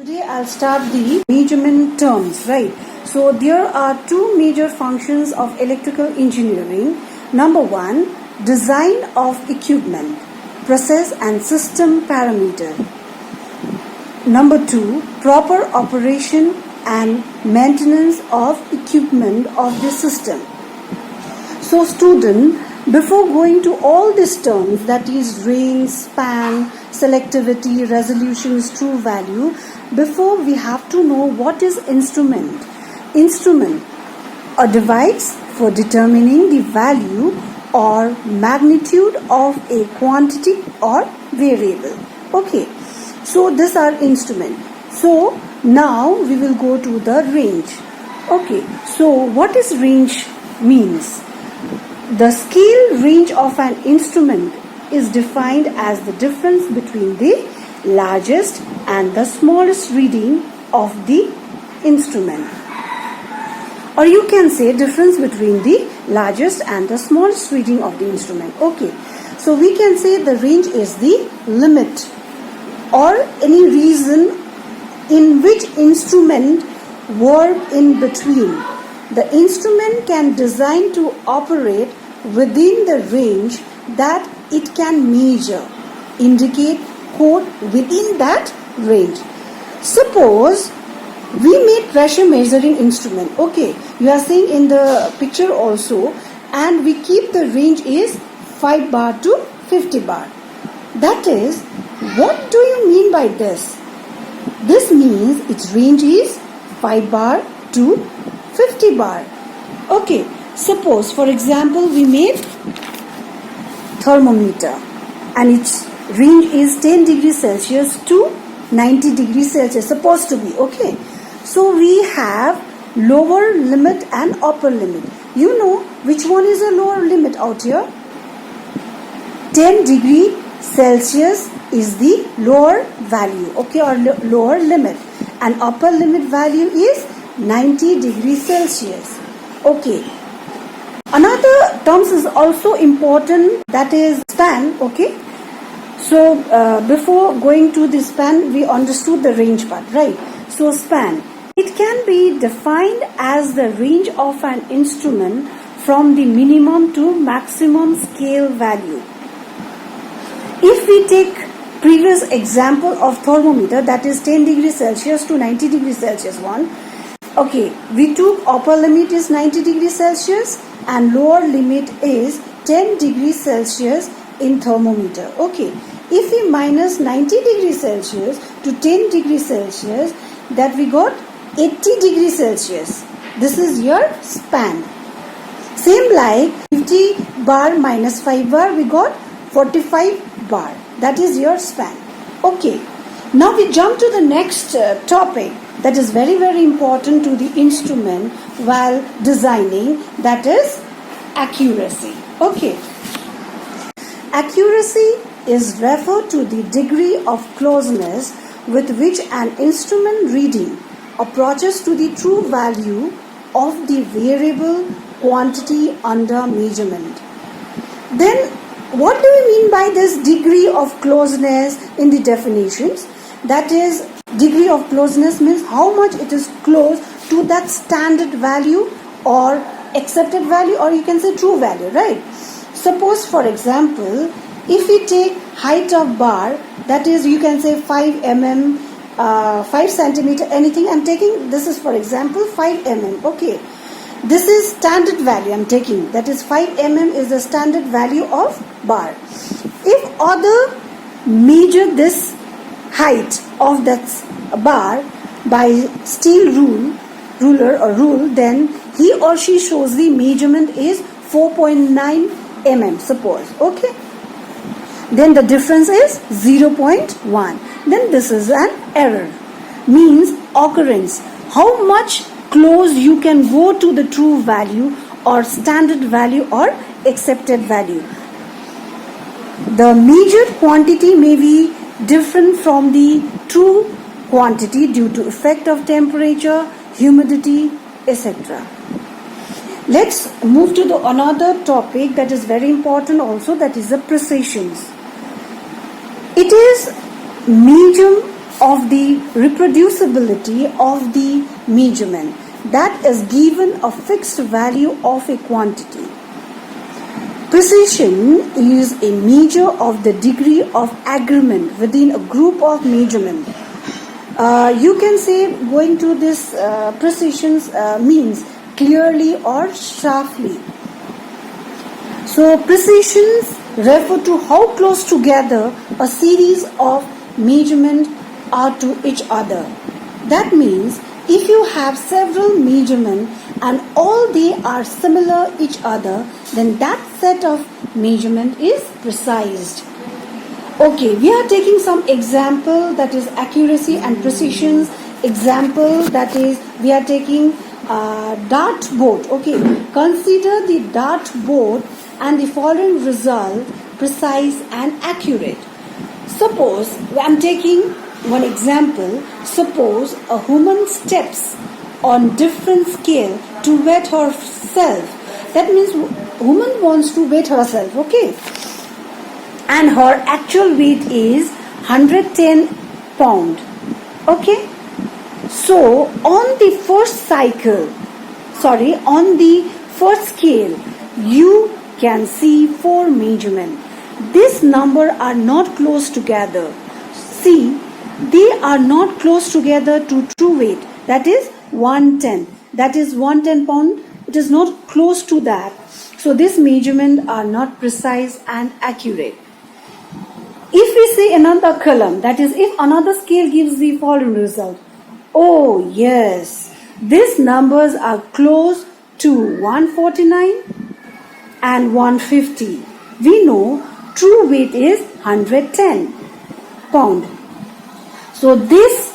Today I'll start the measurement terms, right? So there are two major functions of electrical engineering. Number one, design of equipment, process and system parameter. Number two, proper operation and maintenance of equipment of the system. So student, before going to all these terms, that is range, span, selectivity, resolutions, true value, before we have to know what is instrument. Instrument, a device for determining the value or magnitude of a quantity or variable. Okay, so these are instrument. So now we will go to the range. Okay, so what is range means? The scale range of an instrument is defined as the difference between the largest and the smallest reading of the instrument. Or you can say difference between the largest and the smallest reading of the instrument. Okay, so we can say the range is the limit or any reason in which instrument work in between. The instrument can design to operate within the range that it can measure, indicate, quote within that range. Suppose we made pressure measuring instrument. Okay, you are seeing in the picture also, and we keep the range is 5 bar to 50 bar. That is, what do you mean by this? This means its range is 5 bar to 50 bar. Okay, suppose for example we made thermometer and its range is 10 degrees Celsius to 90 degrees Celsius supposed to be. Okay, so we have lower limit and upper limit. You know which one is a lower limit out here? 10 degree Celsius is the lower value, okay, or lower limit, and upper limit value is 90 degrees Celsius. Okay, another terms is also important, that is span. Okay, so before going to the span we understood the range part, right? So span, it can be defined as the range of an instrument from the minimum to maximum scale value. If we take previous example of thermometer, that is 10 degrees Celsius to 90 degrees Celsius one. Okay, we took upper limit is 90 degrees Celsius and lower limit is 10 degrees Celsius in thermometer. Okay, if we minus 90 degrees Celsius to 10 degrees Celsius, that we got 80 degrees Celsius. This is your span. Same like 50 bar minus 5 bar, we got 45 bar. That is your span. Okay, now we jump to the next topic that is very important to the instrument while designing, that is accuracy. Okay, accuracy is referred to the degree of closeness with which an instrument reading approaches to the true value of the variable quantity under measurement. Then what do we mean by this degree of closeness in the definitions? That is, degree of closeness means how much it is close to that standard value or accepted value, or you can say true value, right? Suppose for example, if we take height of bar, that is you can say 5 mm, 5 centimeter, anything I'm taking, this is for example 5 mm. Okay, this is standard value I'm taking, that is 5 mm is the standard value of bar. If other measure this height of that bar by steel rule, then he or she shows the measurement is 4.9 mm suppose. Okay, then the difference is 0.1. Then this is an error, means occurrence, how much close you can go to the true value or standard value or accepted value. The measured quantity may be different from the true quantity due to effect of temperature, humidity, etc. Let's move to the another topic that is very important also, that is the precisions. It is medium of the reproducibility of the measurement, that is given a fixed value of a quantity. Precision is a measure of the degree of agreement within a group of measurement. You can say going to this precision means clearly or sharply. So precisions refer to how close together a series of measurements are to each other. That means if you have several measurements and all they are similar each other, then that set of measurement is precise. Okay, we are taking some example, that is accuracy and precision. Example, that is we are taking dartboard. Okay, consider the dartboard and the following result precise and accurate. Suppose I am taking one example. Suppose a woman steps on different scale to weight herself. That means woman wants to weight herself. Okay, and her actual weight is 110 pound. Okay, so on the first scale, you can see 4 measurements. This number are not close together. See, they are not close together to true weight. That is 110. That is 110 pound. It is not close to that. So this measurement are not precise and accurate. If we say another column, that is if another scale gives the following result. Oh yes, these numbers are close to 149 and 150. We know true weight is 110 pound. So this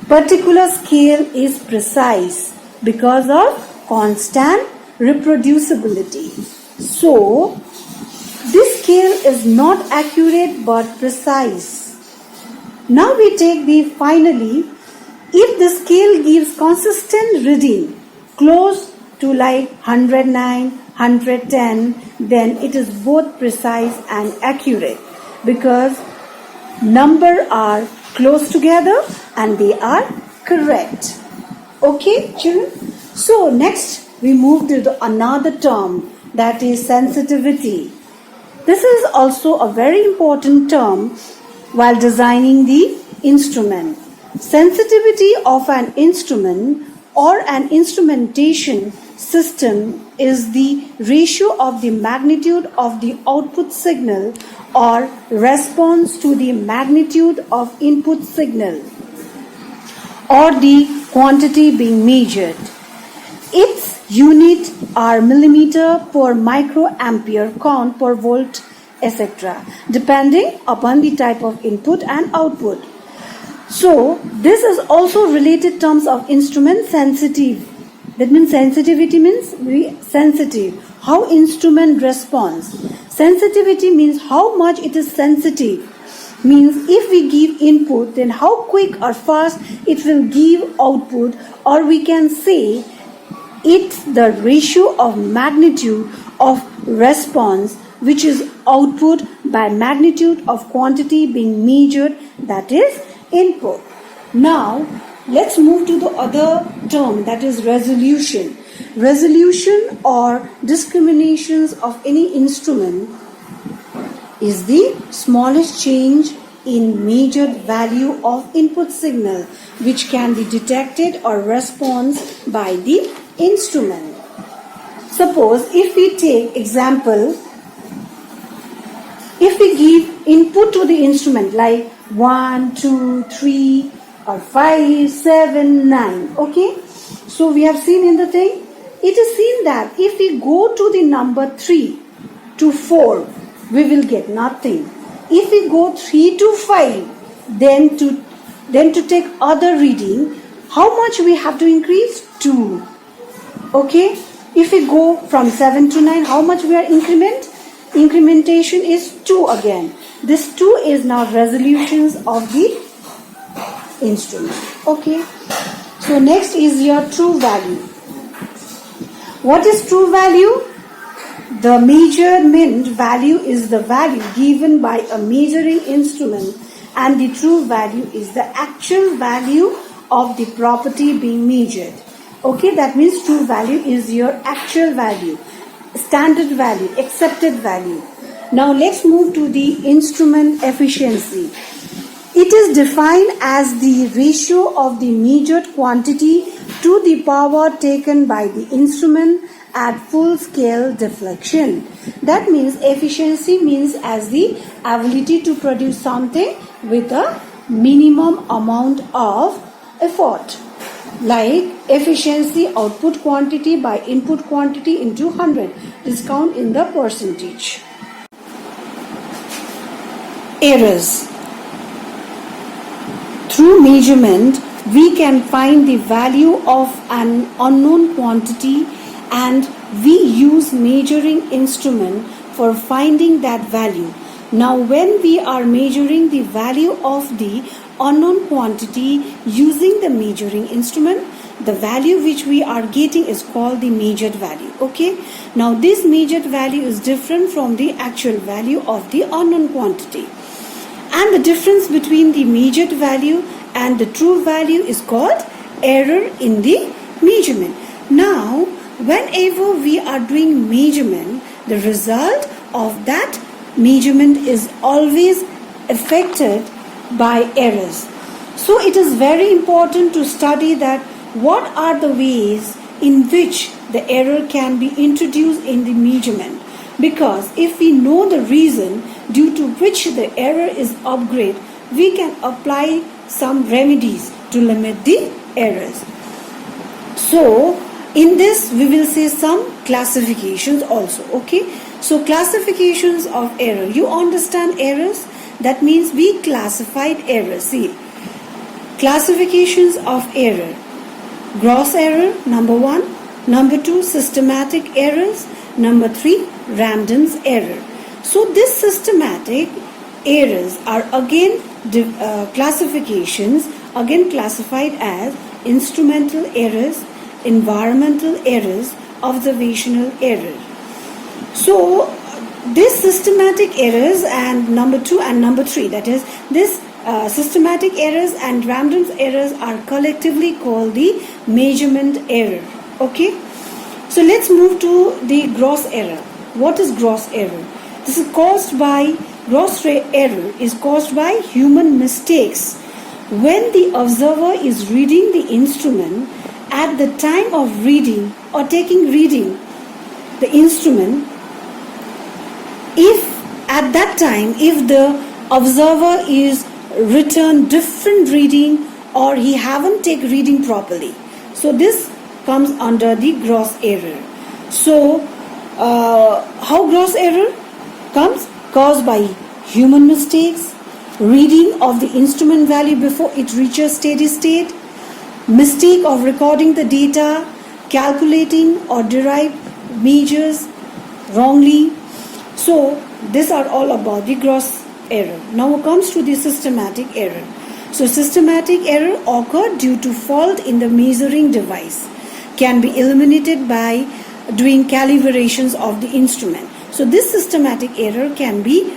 particular scale is precise because of constant reproducibility. So this scale is not accurate but precise. Now we take the finally, if the scale gives consistent reading close to like 109, 110, then it is both precise and accurate because numbers are close together and they are correct. Okay, children? So next we move to another term, that is sensitivity. This is also a very important term while designing the instrument. Sensitivity of an instrument or an instrumentation system is the ratio of the magnitude of the output signal or response to the magnitude of input signal or the quantity being measured. Its unit are millimeter per microampere, count per volt, etc., depending upon the type of input and output. So this is also related terms of instrument sensitive. That means sensitivity means sensitive. How instrument responds. Sensitivity means how much it is sensitive. Means if we give input, then how quick or fast it will give output, or we can say it's the ratio of magnitude of response, which is output by magnitude of quantity being measured, that is input. Now let's move to the other term, that is resolution. Resolution or discriminations of any instrument is the smallest change in measured value of input signal which can be detected or responds by the instrument. Suppose if we take example, if we give input to the instrument like 1, 2, 3 or 5, 7, 9. Okay, so we have seen in the thing, it is seen that if we go to the number 3 to 4, we will get nothing. If we go 3 to 5, then to take other reading, how much we have to increase? 2. Okay, if we go from 7 to 9, how much we are increment? Incrementation is 2 again. This 2 is now resolutions of the instrument. Okay, so next is your true value. What is true value? The measurement value is the value given by a measuring instrument and the true value is the actual value of the property being measured. Okay, that means true value is your actual value, standard value, accepted value. Now let's move to the instrument efficiency. It is defined as the ratio of the measured quantity to the power taken by the instrument at full scale deflection. That means efficiency means as the ability to produce something with a minimum amount of effort. Like efficiency output quantity by input quantity into 100. Discount in the percentage. Errors. Through measurement, we can find the value of an unknown quantity and we use measuring instrument for finding that value. Now when we are measuring the value of the unknown quantity using the measuring instrument, the value which we are getting is called the measured value. Okay, now this measured value is different from the actual value of the unknown quantity, and the difference between the measured value and the true value is called error in the measurement. Now whenever we are doing measurement, the result of that measurement is always affected by errors. So it is very important to study that what are the ways in which the error can be introduced in the measurement, because if we know the reason due to which the error is upgraded, we can apply some remedies to limit the errors. So in this we will say some classifications also. Okay, so classifications of error. You understand errors? That means we classified errors. See, classifications of error. Gross error, number 1. Number 2, systematic errors. Number 3, random error. So this systematic errors are again classifications, again classified as instrumental errors, environmental errors, observational error. So this systematic errors and number 2 and number 3, that is this systematic errors and random errors are collectively called the measurement error. Okay, so let's move to the gross error. What is gross error? This is caused by error is caused by human mistakes. When the observer is reading the instrument, at the time of reading or taking reading the instrument, if at that time if the observer is written different reading or he haven't taken reading properly, so this comes under the gross error. So how gross error comes? Caused by human mistakes, reading of the instrument value before it reaches steady state, mistake of recording the data, calculating or derive measures wrongly. So these are all about the gross error. Now it comes to the systematic error. So systematic error occur due to fault in the measuring device, can be eliminated by doing calibrations of the instrument. So this systematic error can be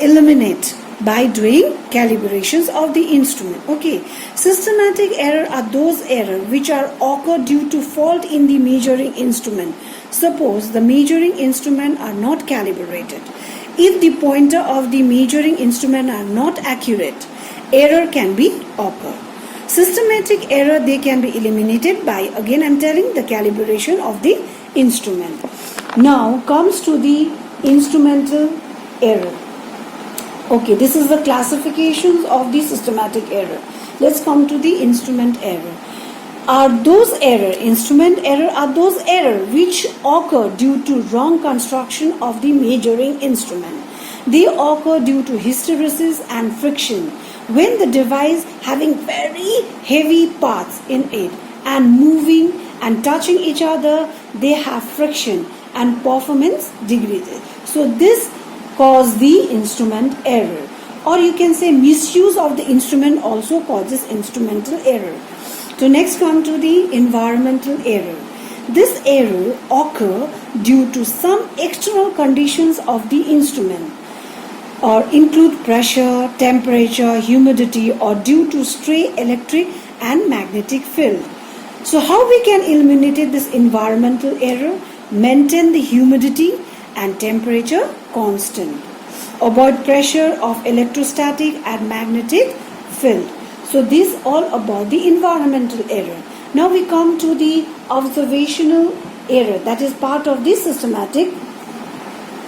eliminated by doing calibrations of the instrument. Okay, systematic error are those errors which are occur due to fault in the measuring instrument. Suppose the measuring instrument are not calibrated. If the pointer of the measuring instrument are not accurate, error can be occur. Systematic error, they can be eliminated by, again I'm telling, the calibration of the instrument. Now comes to the instrumental error. Okay, this is the classifications of the systematic error. Let's come to the instrument error. Are those error, instrument error are those error which occur due to wrong construction of the measuring instrument. They occur due to hysteresis and friction. When the device having very heavy parts in it and moving and touching each other, they have friction and performance degraded. So this cause the instrument error, or you can say misuse of the instrument also causes instrumental error. So next come to the environmental error. This error occur due to some external conditions of the instrument. or include pressure, temperature, humidity, or due to stray electric and magnetic field. So how we can eliminate this environmental error? Maintain the humidity and temperature constant. Avoid pressure of electrostatic and magnetic field. So this all about the environmental error. Now we come to the observational error, that is part of the systematic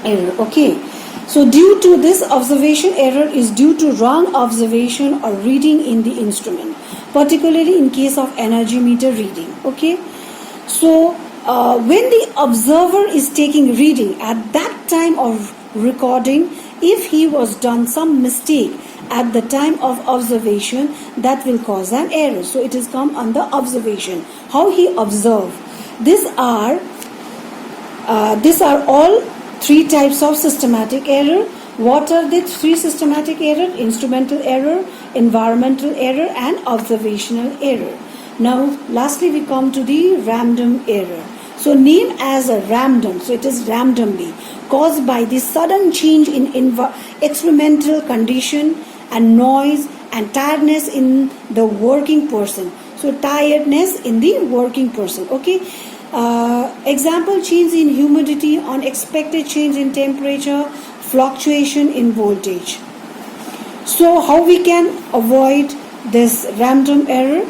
error. Okay. So due to this observation error is due to wrong observation or reading in the instrument, particularly in case of energy meter reading. Okay. So when the observer is taking reading at that time of recording, if he was done some mistake at the time of observation, that will cause an error. So it is come under observation. How he observed. These are all three types of systematic error. What are the three systematic error? Instrumental error, environmental error, and observational error. Now lastly we come to the random error. So name as a random, so it is randomly caused by the sudden change in experimental condition and noise and tiredness in the working person. So tiredness in the working person. Okay. Example: change in humidity, unexpected change in temperature, fluctuation in voltage. So how we can avoid this random error?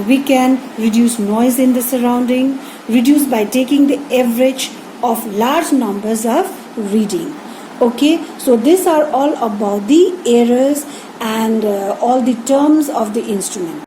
We can reduce noise in the surrounding, reduce by taking the average of large numbers of reading. Okay, so these are all about the errors and all the terms of the instrument.